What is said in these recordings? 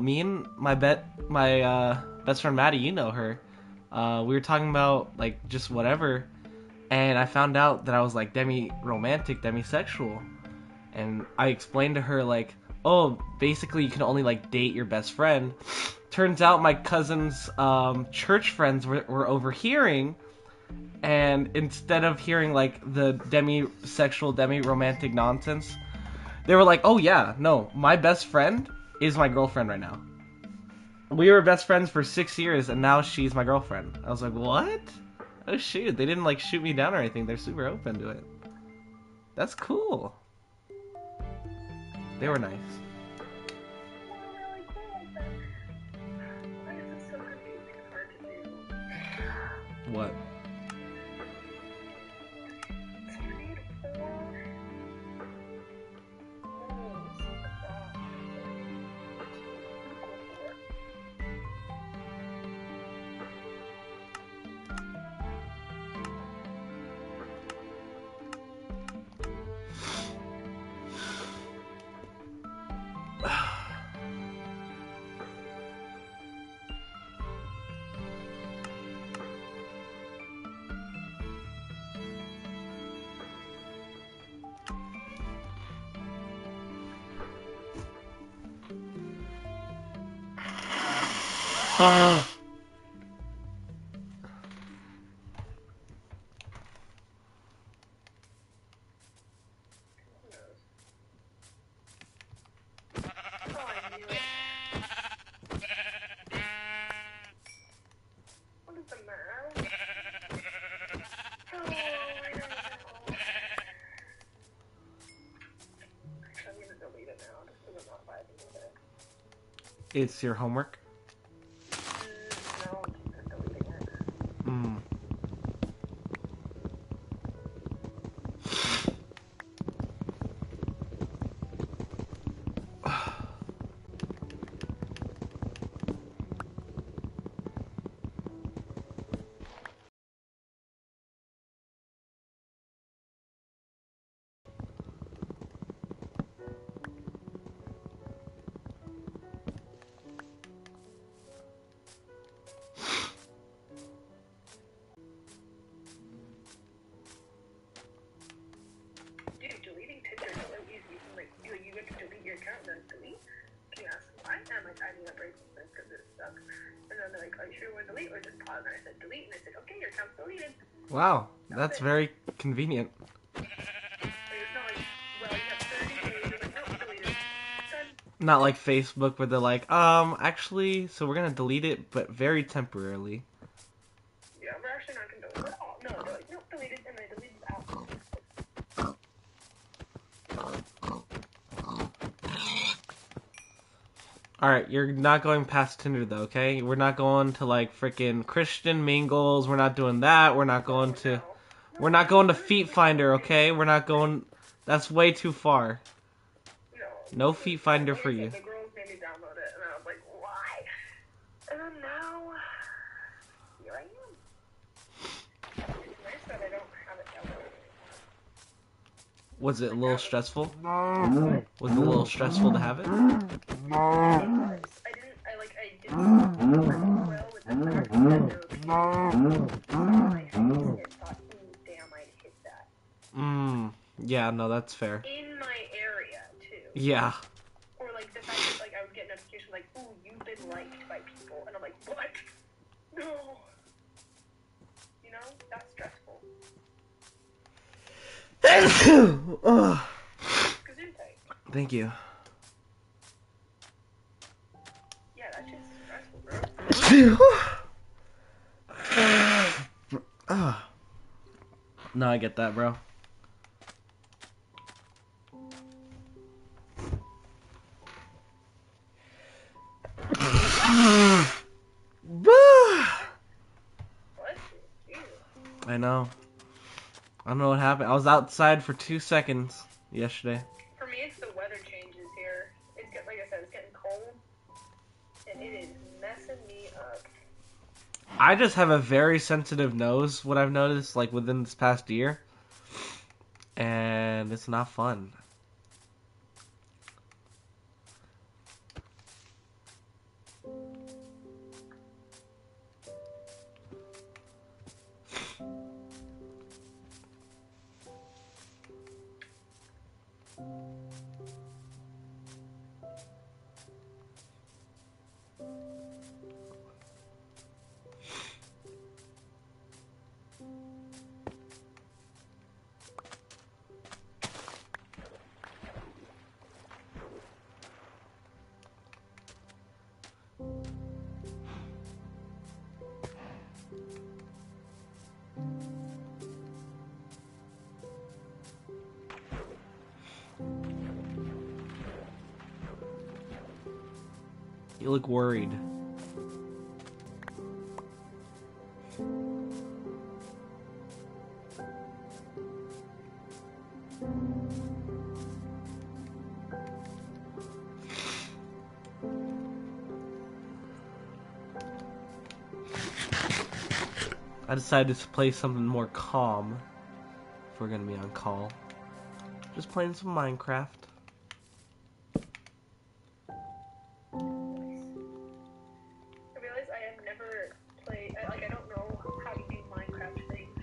Me and my best friend Maddie, you know her. We were talking about like just whatever, and I found out that I was like demi-romantic, demisexual, and I explained to her like, oh, basically you can only like date your best friend. Turns out my cousin's church friends were overhearing, and instead of hearing like the demisexual, demi-romantic nonsense, they were like, oh yeah, no, my best friend is my girlfriend right now. We were best friends for 6 years, and now she's my girlfriend. I was like, what? Oh shoot, they didn't like shoot me down or anything. They're super open to it. That's cool. They were nice. Really cool, but why is this so confusing and hard to do? What? So I need 4 rows of that. Who knows? Oh, I knew it. What is the matter? Oh, I don't know. Actually, I'm gonna delete it now just because I'm not vibing with it. It's your homework? No, I'm just deleting it. Hmm. Dude, deleting Tinder is so easy. Like, you get to delete your account and then delete. Can you ask why? And I'm like, I need a break from this because this sucks. And then they're like, are you sure you want to delete or just pause? And I said delete, and they said, okay, your account's deleted. Wow, That's that's it. very convenient. Like, it's not like, well, you have 30 days. You're like, nope, deleted. Done. Not like Facebook where they're like, actually, so we're gonna delete it, but very temporarily. Yeah, we're actually not gonna delete it all. No, they're like, nope, deleted, and they deleted the app. Alright, you're not going past Tinder though, okay? We're not going to like freaking Christian Mingles. We're not doing that. We're not going to. No. We're not going to Feet Finder, okay? We're not going. That's way too far. No. No Feet Finder Like for I said, you. the girls made me download it, and I was like, why? And then now, here I am. It's nice that I don't have it downloaded anymore. Was it a little stressful? What? Was it a little stressful to have it? I didn't work well with the fact that there were people on my face and thought, ooh, damn, I'd hit that. Yeah, no, that's fair. In my area, too. Yeah. Or, like, the fact that, like, I would get notifications like, ooh, you've been liked by people. And I'm like, what? No. You know? That's stressful. Ugh. Gesundheit. Thank you. Yeah, that's just stressful, bro. No, I get that, bro. What? Jesus. I know. I don't know what happened. I was outside for 2 seconds yesterday. For me, it's the weather changes here. Like I said, it's getting cold, and it is messing me up. I just have a very sensitive nose, what I've noticed, like within this past year. And it's not fun. You look worried. I decided to play something more calm if we're gonna be on call. Just playing some Minecraft. I realize I have never played. I don't know how to do Minecraft things.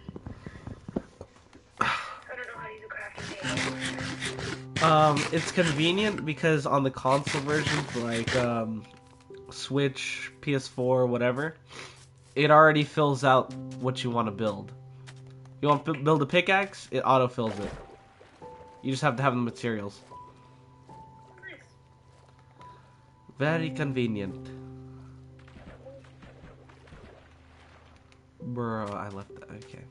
I don't know how to do crafting things. It's convenient because on the console versions like Switch, PS4, whatever, it already fills out what you want to build. You want to build a pickaxe? It auto-fills it. You just have to have the materials. Nice. Very convenient. Bro, I left that. Okay.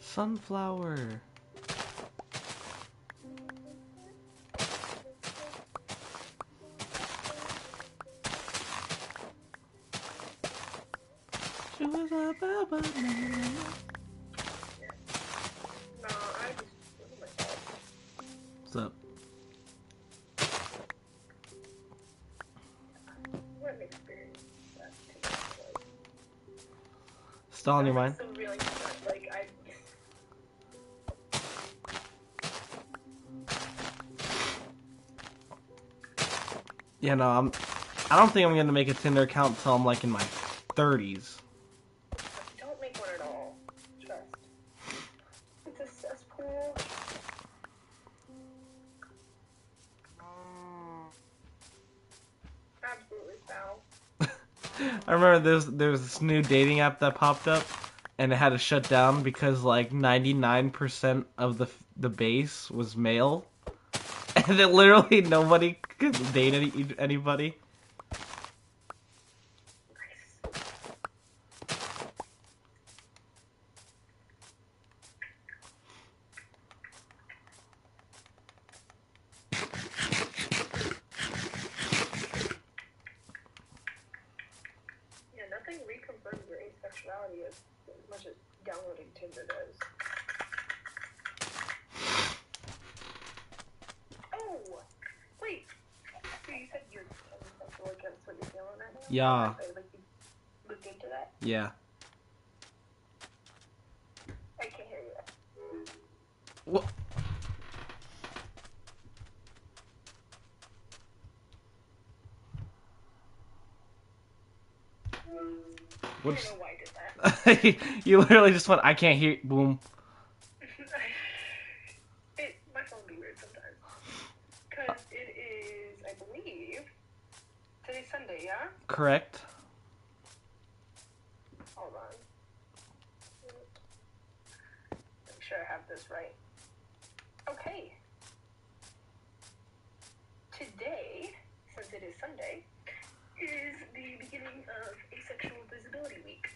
Sunflower. She was a baba. No, I just look at myself. What's up? What an experience that takes place. Still on your mind? Still really stuck. Like I. Yeah, no, I don't think I'm gonna make a Tinder account till I'm like in my 30s. Don't make one at all. Trust. It's a cesspool. Absolutely foul. I remember there was this new dating app that popped up, and it had to shut down because like 99% of the base was male, and then literally nobody could date anybody. Yeah, nothing reconfirms your asexuality as much as downloading Tinder does. Oh! Wait! So you said you're asexual against what you're feeling right now? Yeah. Like you looked into that? Yeah. I can't hear you. What? I don't know why I did that. You literally just went, I can't hear. Boom. My phone be weird sometimes. Because it is, I believe, today's Sunday, yeah? Correct. Hold on. Make sure I have this right. Okay. Today, since it is Sunday, is the beginning of Asexual Visibility Week.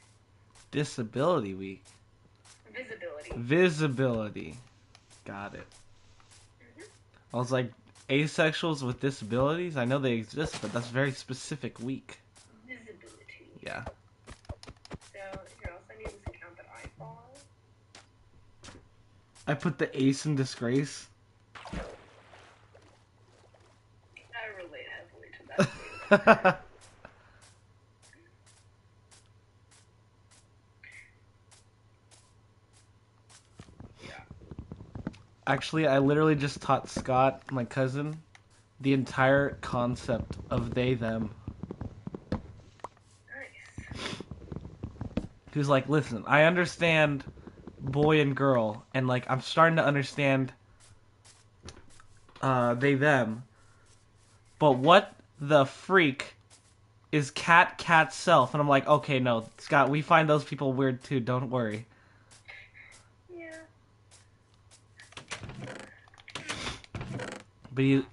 Disability week. Visibility. Visibility. Got it. I was like, asexuals with disabilities? I know they exist, but that's a very specific week. Visibility. Yeah. So, here, I'll send you this account that I follow. I put the ace in disgrace. I relate heavily to that statement. Yeah. Actually, I literally just taught Scott, my cousin, the entire concept of they them. Nice. He was like, listen, I understand boy and girl, and like I'm starting to understand they them. But what the freak is cat self? And I'm like, okay, no, Scott, we find those people weird too. Don't worry. Yeah. But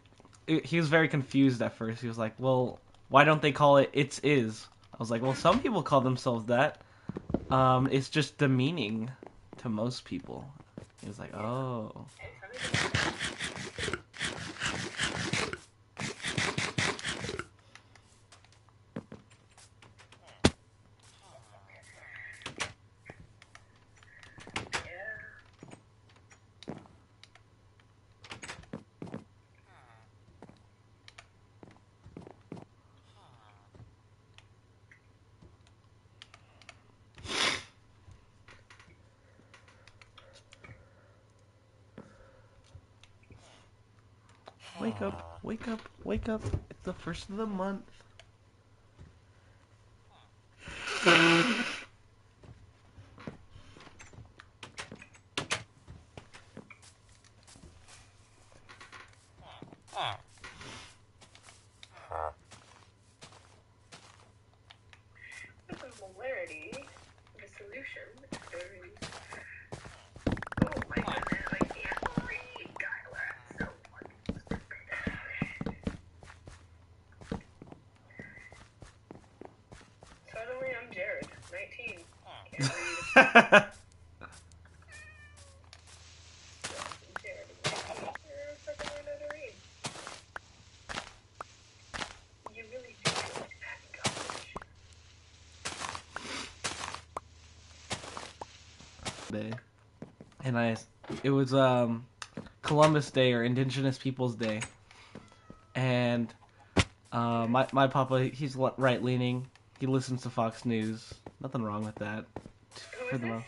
he was very confused at first. He was like, well, why don't they call it it's is? I was like, well, some people call themselves that. It's just demeaning to most people. He was like, oh. Wake up, wake up, wake up. It's the first of the month. The similarity, the solution is very. Oh my goodness, I can't read, Kyla. So fucking stupid. Suddenly I'm Jared, 19. Can't read. Jared, 19. Fucking learn how to read. You really do feel like that in college. Day. And it was Columbus Day or Indigenous Peoples Day. And my papa, he's right leaning. He listens to Fox News. Nothing wrong with that. Who is this?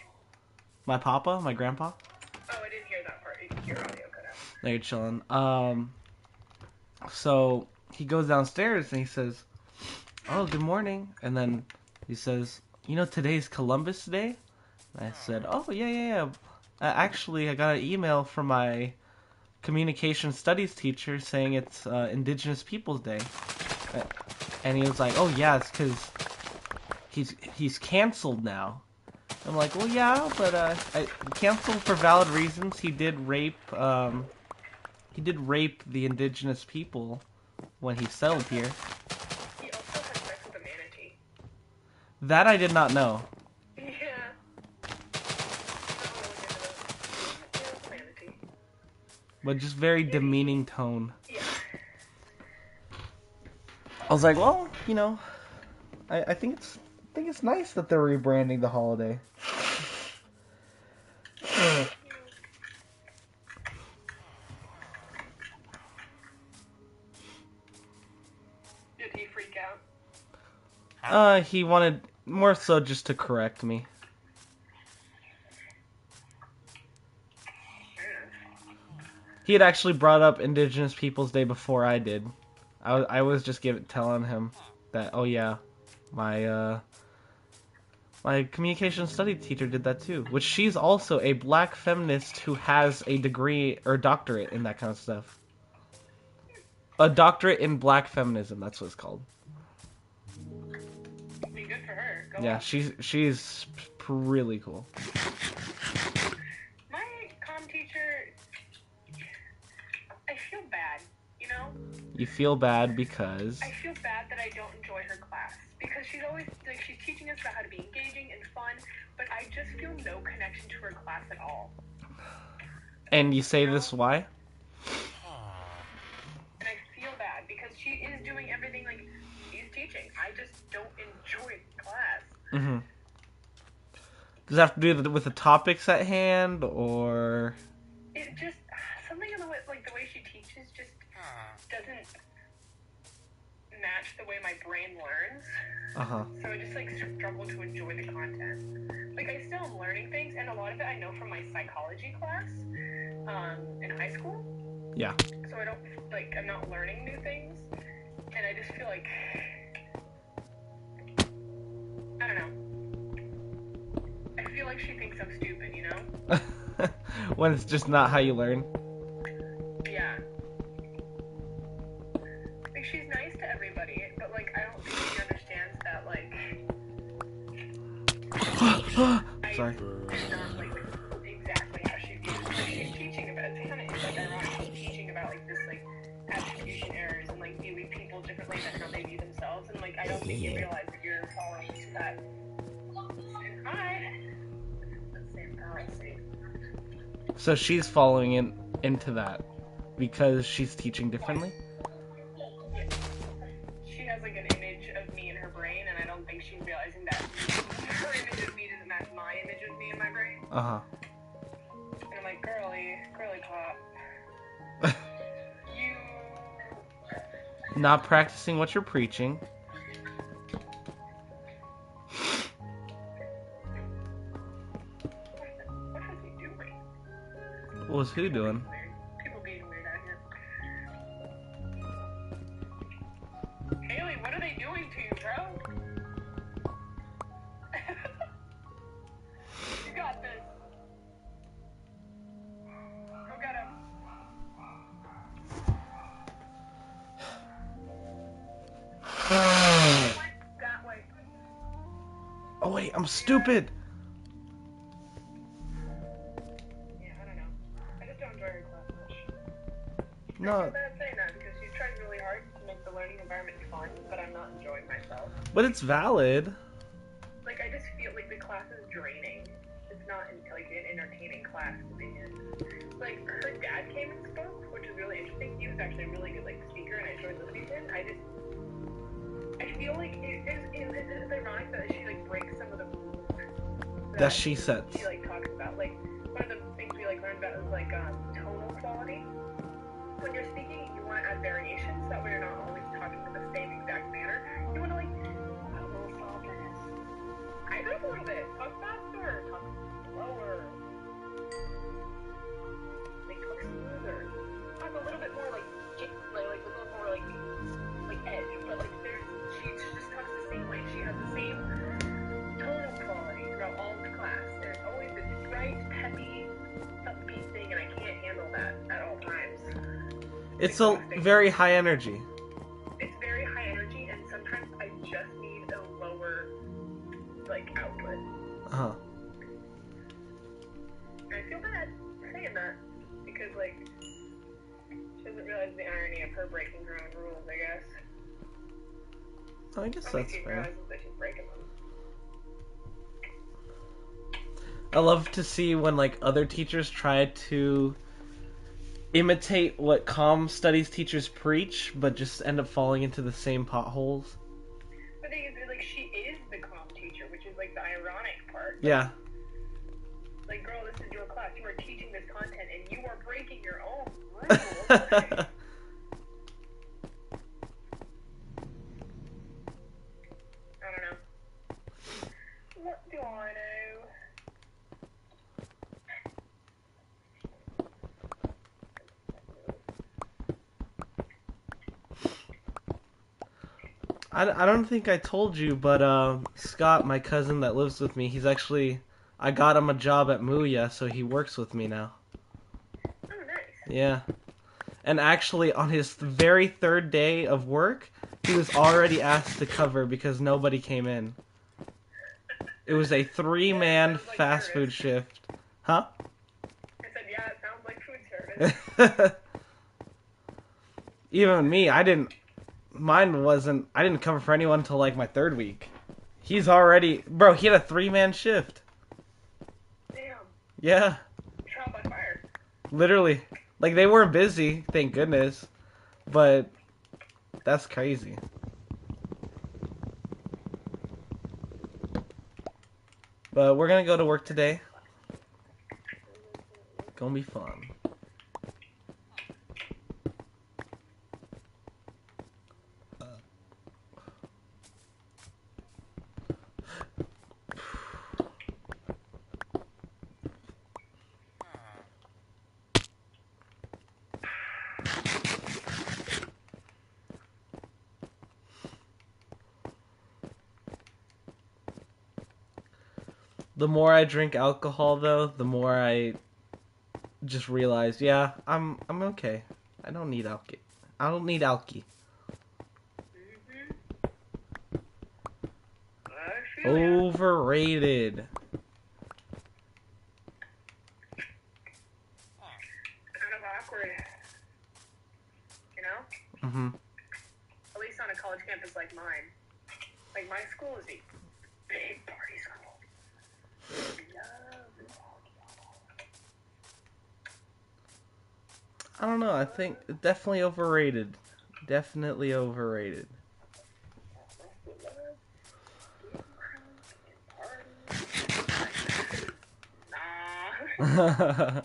My papa, my grandpa. Oh, I didn't hear that part. Your audio cut out. There you're chilling. So he goes downstairs and he says, "Oh, good morning." And then he says, "You know, today's Columbus Day." And I said, "Oh, yeah. Actually, I got an email from my communication studies teacher saying it's Indigenous Peoples Day." And he was like, "Oh, yeah, it's because he's canceled now." I'm like, "Well, yeah, but I canceled for valid reasons. He did rape the indigenous people when he settled here." He also had sex with a manatee. That I did not know. Yeah. Manatee. But just very demeaning tone. Yeah. I was like, well, you know, I think it's nice that they're rebranding the holiday. Did he freak out? He wanted more so just to correct me. He had actually brought up Indigenous Peoples Day before I did. I was just telling him that, oh yeah, my communication studies teacher did that too. Which she's also a black feminist who has a degree or doctorate in that kind of stuff. A doctorate in black feminism, that's what it's called. Be good for her. Go Yeah, on. she's really cool. My comm teacher, I feel bad, you know? You feel bad because I feel bad that I don't enjoy her class. Because she's always, like, she's teaching us about how to be engaging and fun, but I just feel no connection to her class at all. And you say this why? And I feel bad because she is doing everything like she's teaching. I just don't enjoy class. Mm-hmm. Does that have to do with the topics at hand, or it just something in the way, like the way she teaches just doesn't match the way my brain learns. Uh-huh. So I just like struggle to enjoy the content. Like I still am learning things, and a lot of it I know from my psychology class in high school. Yeah. So I don't like I'm not learning new things, and I just feel like I don't know. I feel like she thinks I'm stupid, you know? When it's just not how you learn. Yeah. Like she's nice to everybody, but like I don't think she understands that like Sorry. I'm not like exactly how she views. Like she's teaching about it's kind of like ironic. She's teaching about like this like attribution errors and like viewing people differently than how they view themselves, and like I don't think you realize that you're falling into that. And let's say fallacy. So she's following into that because she's teaching differently? She has like an image of me in her brain, and I don't think she's realizing that her image of me doesn't match my image of me in my brain. Uh-huh. And I'm like, girly pop. You. Not practicing what you're preaching. What is he doing? What was who doing? People being weird out here. Haley, what are they doing to you, bro? You got this. Go get him. That way. Oh wait, I'm stupid. Yeah, I don't know. I just don't enjoy her class much. I No, feel bad saying that because she's trying really hard to make the learning environment fun, but I'm not enjoying myself. but it's valid. Like, I just feel like the class is draining. It's not like an entertaining class to be in. Like, her dad came and spoke, which is really interesting. He was actually a really good like speaker, and I enjoyed listening to him. I feel like it's ironic that she like breaks some of the rules That she sets. She like talks about. Like, one of the things we like learned about is like tonal quality. When you're speaking, you want to add variations. That way, you're not always talking in the same exact manner. You want to like add a little softness. I do a little bit. Talk faster. Talk slower. Like talk smoother. Talk a little bit more like a little more like edge. But like she just talks the same way. She has the same tonal quality throughout all of the class. There's always this bright, peppy, upbeat thing, and I can't handle that at all times. It's a very high energy. It's very high energy, and sometimes I just need a lower, like, output. Uh-huh. And I feel bad saying that, because, like, she doesn't realize the irony of her breaking her own rules, I guess. I guess I don't that's think she fair. realizes that she's breaking them. I love to see when like other teachers try to imitate what comm studies teachers preach, but just end up falling into the same potholes. The thing is, like, she is the comm teacher, which is, like, the ironic part. Yeah. Like, girl, this is your class. You are teaching this content, and you are breaking your own rules. I don't know. What do I know? I don't think I told you, but Scott, my cousin that lives with me, I got him a job at Muya, so he works with me now. Oh, nice. Yeah. And actually, on his very third day of work, he was already asked to cover because nobody came in. It was a 3-man sounds like fast food service. shift. Huh? I said, yeah, it sounds like food service. Even me, I didn't cover for anyone until like my 3rd week. He's already, bro, he had a 3-man shift. Damn. Yeah, Trial by fire. literally. Like, they weren't busy, thank goodness. But that's crazy. But we're gonna go to work today. Gonna be fun. The more I drink alcohol, though, the more I just realize, yeah, I'm okay. I don't need alky. I don't need alky. Mm-hmm. I feel ya. Overrated. Kind of awkward. You know? Mm-hmm. At least on a college campus like mine. Like, my school is a big party school. Love alcohol. I don't know. I think definitely overrated. Definitely overrated. Nah.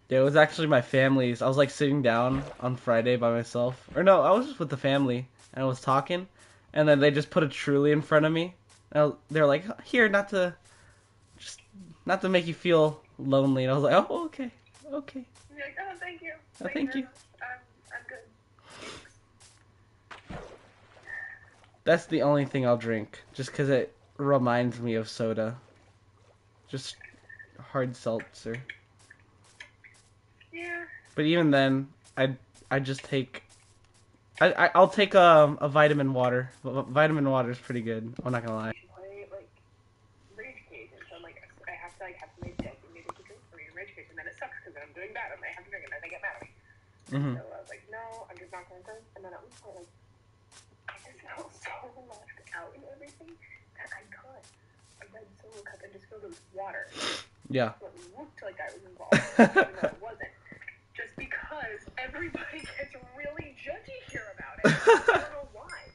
Yeah, it was actually my family's. I was like sitting down on Friday by myself. Or no, I was just with the family and I was talking, and then they just put a Truly in front of me. They're like, "Here, not to make you feel lonely." And I was like, "Oh, okay, okay." You're like, oh, thank you. Oh, thank you. very much. I'm good. That's the only thing I'll drink, just 'cause it reminds me of soda. Just hard seltzer. Yeah. But even then, I just take. I'll take a vitamin water. Vitamin water is pretty good. I'm not gonna lie. You should play, like, Rage Cage, and so I'm like, I have to, like, have somebody designated to drink for me in Rage Cage, and then it sucks, because then I'm doing bad, and I have to drink, and then they get mad at me. Mm-hmm. So I was like, no, I'm just not going to drink, and then at one point, like, I just felt so left out and everything, that I got a red Solo cup and just filled it with water. Yeah. So it looked like I was involved, even though I wasn't. Just because everybody gets really judgy here about it. I don't know why.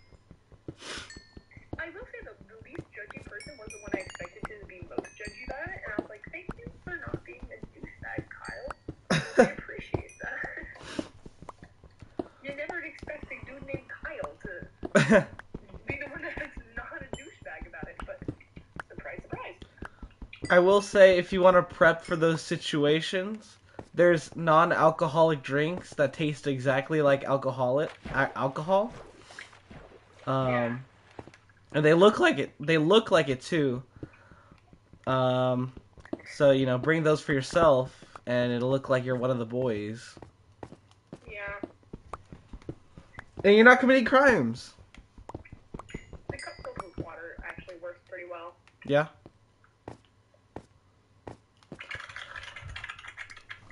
I will say the least judgy person was the one I expected to be most judgy about it, and I was like, thank you for not being a douchebag, Kyle. I appreciate that. You never expect a dude named Kyle to be the one that's not a douchebag about it, but surprise, surprise. I will say, if you want to prep for those situations, there's non-alcoholic drinks that taste exactly like alcohol. Yeah. And they look like it. They look like it too. So bring those for yourself, and it'll look like you're one of the boys, Yeah. and you're not committing crimes. The cup filled with water actually works pretty well. Yeah.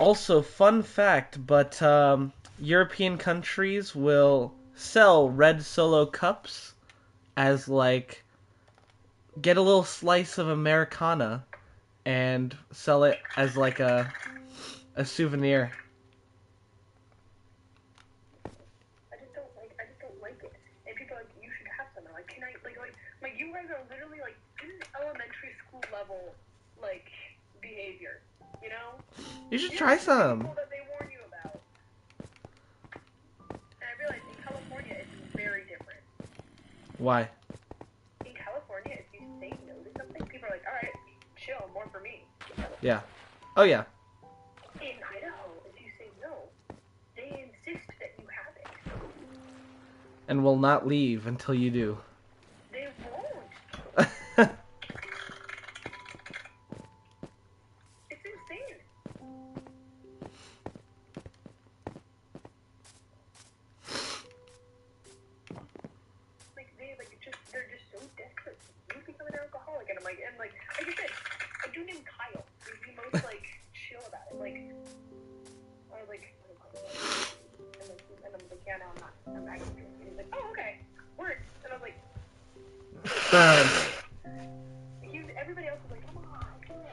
Also, fun fact, but European countries will sell red Solo cups as like get a little slice of Americana and sell it as like a souvenir. I just don't like it. And people are like, you should have some. I'm like, can I, like, you guys are literally, like, this is elementary school level, like, behavior, you know? You should These try are the some. people that they warn you about. And I realize in California it's very different. Why? In California, if you say no to something, people are like, alright, chill, more for me. Yeah. Oh yeah. In Idaho, if you say no, they insist that you have it. And will not leave until you do. They won't. It's insane. They're just so desperate. You become an alcoholic, and I'm like, like I said, a dude named Kyle is the most like chill about it. Like, I was like, and I'm like, yeah, no, I'm not. I'm actually drinking. He's like, oh, okay, word. And I was like, everybody else was like, come on, come on.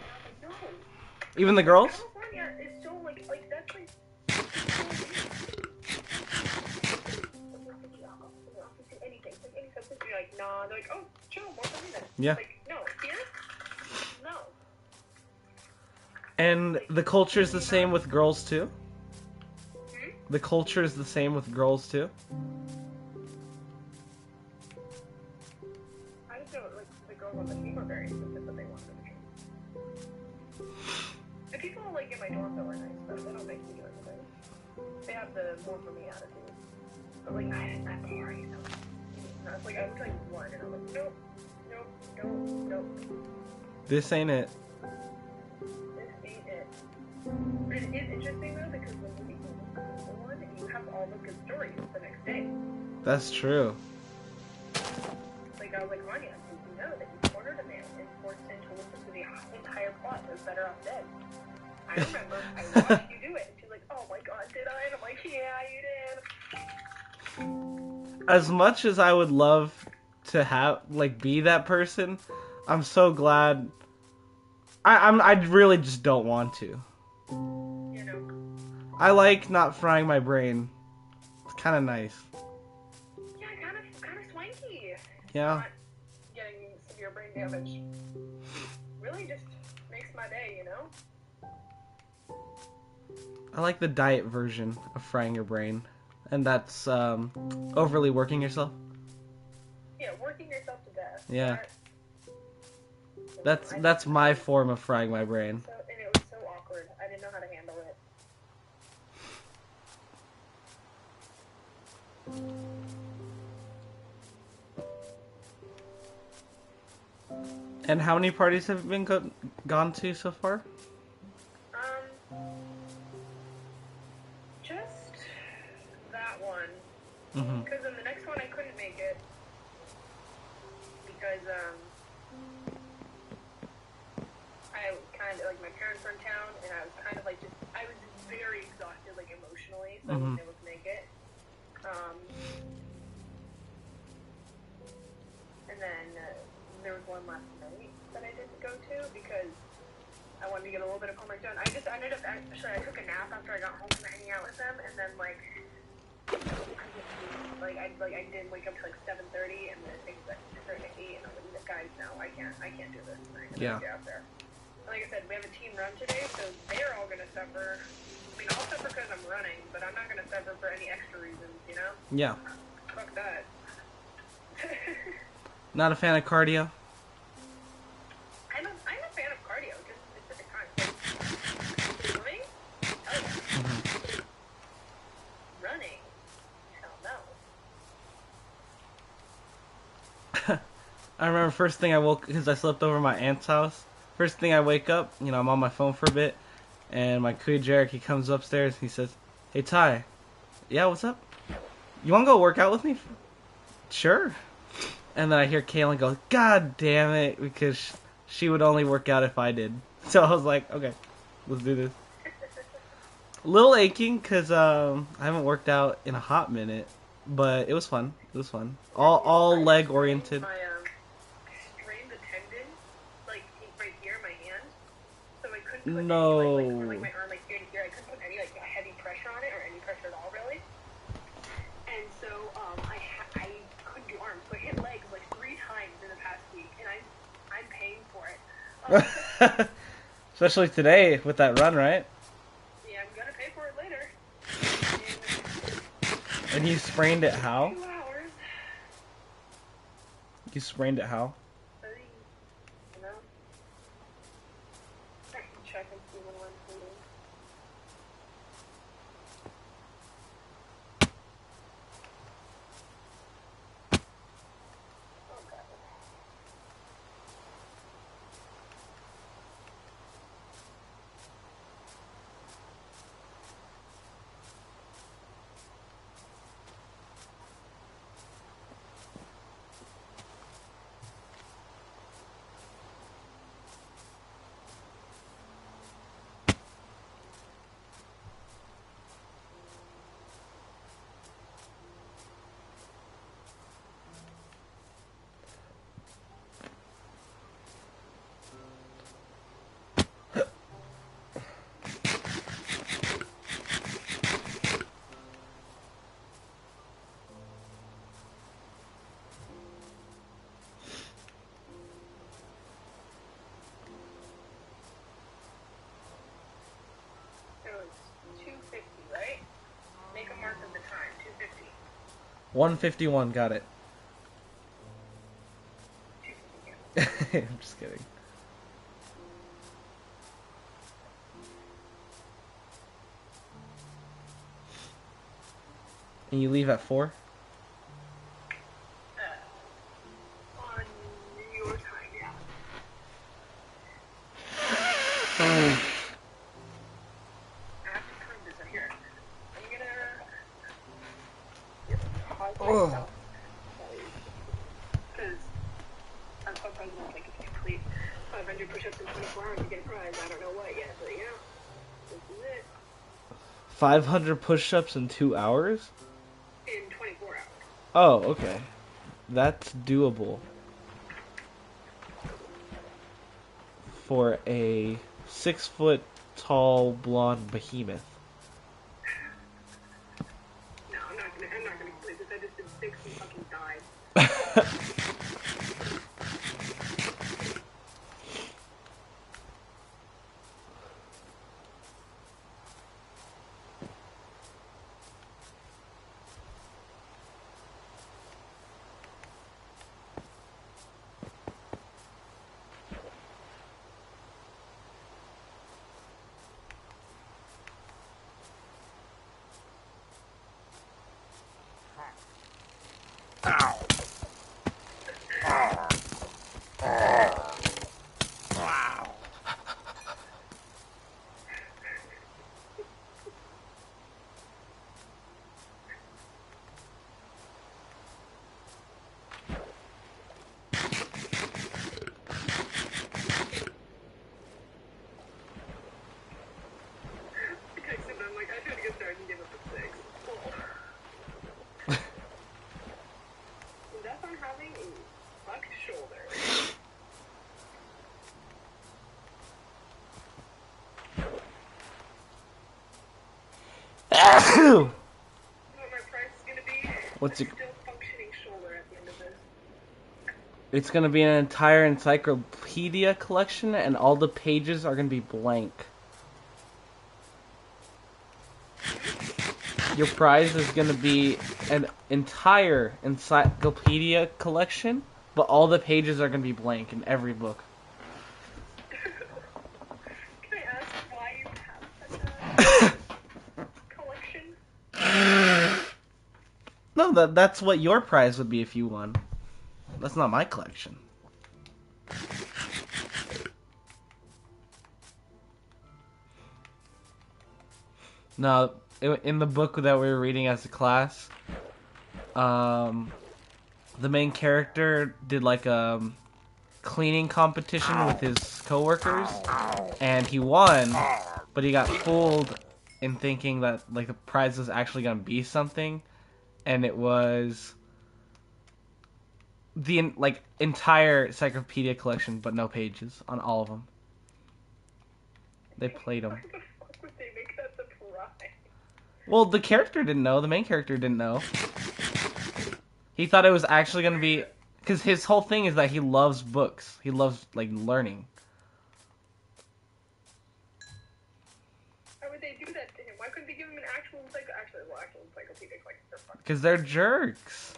And I was like, no. Even the girls? California is so like that's like. Anything, like any substance, you're like, nah. They're like, oh, chill, more for me then. Yeah. Like, no, here, no. And the culture is the same with girls too? Hmm? The culture is the same with girls too? I just know, like, the girls on the team are very specific that they want to drink. The people like in my dorm though are nice, but they don't make me do anything. They have the more for me attitude. But like I party so. I was like I was like one, and I'm like nope, nope, nope, nope. This ain't it. This ain't it. But it is interesting though because when you become one, you have all the good stories the next day. That's true. Like I was like Anya, did you know that you cornered a man and forced him to listen to the entire plot of Better Off Dead? I remember. I watched you do it. And she's like, oh my god, did I? And I'm like, yeah, you did. As much as I would love to have, like, be that person, I'm so glad. I really just don't want to. You know. I like not frying my brain. It's kind of nice. Yeah, kind of swanky. Yeah. Not getting severe brain damage. Really just makes my day, you know? I like the diet version of frying your brain. And that's overly working yourself. Yeah, working yourself to death. Yeah. That's my form of frying my brain. So, and it was so awkward. I didn't know how to handle it. And how many parties have you been gone to so far? Just that one. Mm-hmm. Because in the next one I couldn't make it. Because, I kind of, like, my parents were in town, and I was kind of, like, just, I was just very exhausted, like, emotionally, so I wasn't able to make it. And then, there was one last night that I didn't go to, because I wanted to get a little bit of homework done. I just ended up, actually, I took a nap after I got home from hanging out with them, and then, like, I did wake up to, like, 7:30, and then things like, started at 8, and I was like, guys, no, I can't do this. I gotta get out there. Like I said, we have a team run today, so they're all going to suffer. I mean, I'll suffer because I'm running, but I'm not going to suffer for any extra reasons, you know? Yeah. Fuck that. Not a fan of cardio? I'm a fan of cardio, just specific times. Like, swimming? Hell yeah. Mm-hmm. Running? Hell no. I remember first thing I woke, because I slept over at my aunt's house. First thing I wake up, you know, I'm on my phone for a bit, and my kuya Jarek, he comes upstairs, and he says, hey, Ty. Yeah, what's up? You want to go work out with me? Sure. And then I hear Kaylin go, God damn it, because she would only work out if I did. So I was like, okay, let's do this. A little aching, because I haven't worked out in a hot minute, but it was fun. It was fun. All leg oriented. I strained the tendon, like, right here in my hand, so I couldn't put No. any, like, my arm, like, here to here, I couldn't put any, like, heavy pressure on it, or any pressure at all, really. And so, I couldn't do arms, so I hit legs, like, 3 times in the past week, and I'm paying for it. Especially today with that run, right? Yeah, I'm gonna pay for it later. And you sprained it In how? 2 hours. You sprained it how? You know? I can check and see when I'm bleeding. Oh god. It was 250, right? Make a mark of the time. 250. 151, got it. 250, yeah. I'm just kidding. And you leave at 4? On your time, yeah. I have to prove this out here. I'm gonna pause myself. Because I'm so president, like, if you complete 500 push-ups in 24 hours, you get a prize. I don't know what yet, but yeah, this is it. 500 push-ups in 2 hours? In 24 hours. Oh, okay. That's doable. For a 6-foot tall blonde behemoth. No, I'm not gonna complete this. I just did 6 and fucking died. What's it? Still functioning shoulder at the end of this. It's gonna be an entire encyclopedia collection, and all the pages are gonna be blank. Your prize is gonna be an entire encyclopedia collection, but all the pages are gonna be blank in every book. Can I ask why you have such a collection? No, that's what your prize would be if you won. That's not my collection. No, in the book that we were reading as a class, the main character did like a cleaning competition with his coworkers, and he won, but he got fooled in thinking that like the prize was actually gonna be something, and it was the like entire encyclopedia collection, but no pages on all of them. They played them. Why the fuck would they make that the prize? Well, the character didn't know. The main character didn't know. He thought it was actually gonna be, because his whole thing is that he loves books. He loves like learning. Why would they do that to him? Why couldn't they give him an actual encyclopedia collection? They're fucking. Because they're jerks.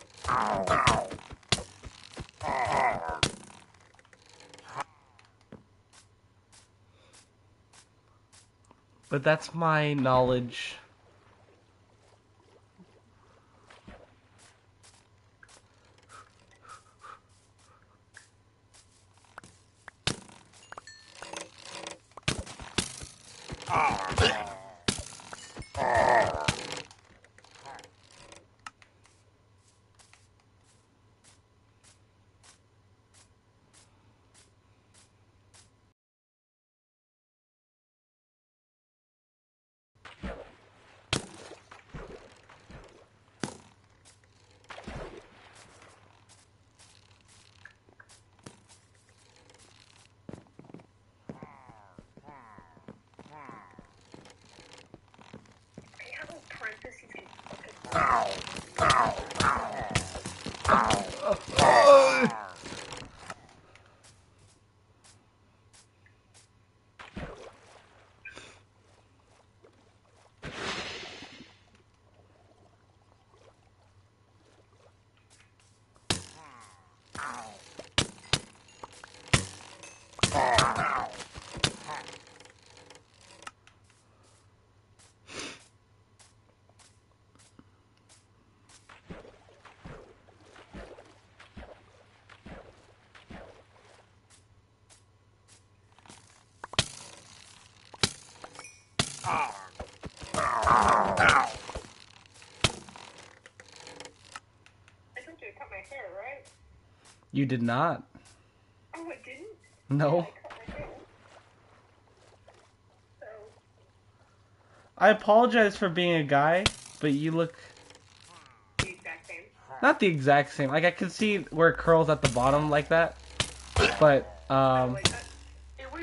But that's my knowledge. You did not. Oh, I didn't? No. Yeah, I cut my hair. So, I apologize for being a guy, but you look the exact same. not the exact same. Like I can see where it curls at the bottom like that, but Like, it was,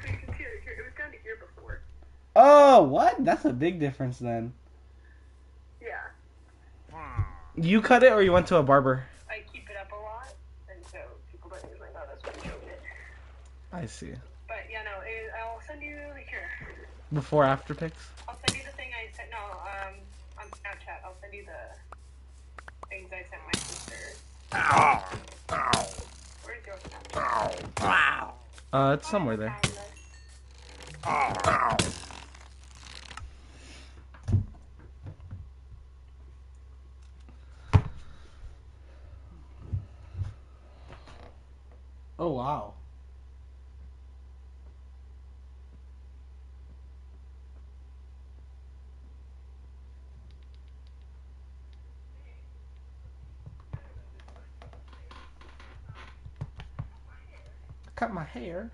so you can see it here, it was down to here before. Oh, what? That's a big difference then. Yeah. You cut it or you went to a barber? I keep it up a lot, and so people don't usually notice when I showed it. I see. But yeah, no, I'll send you here. Before after pics? I'll send you the thing I sent. No, on Snapchat. I'll send you the things I sent my sister. Where's your Snapchat? It's somewhere there. Oh wow. Cut my hair.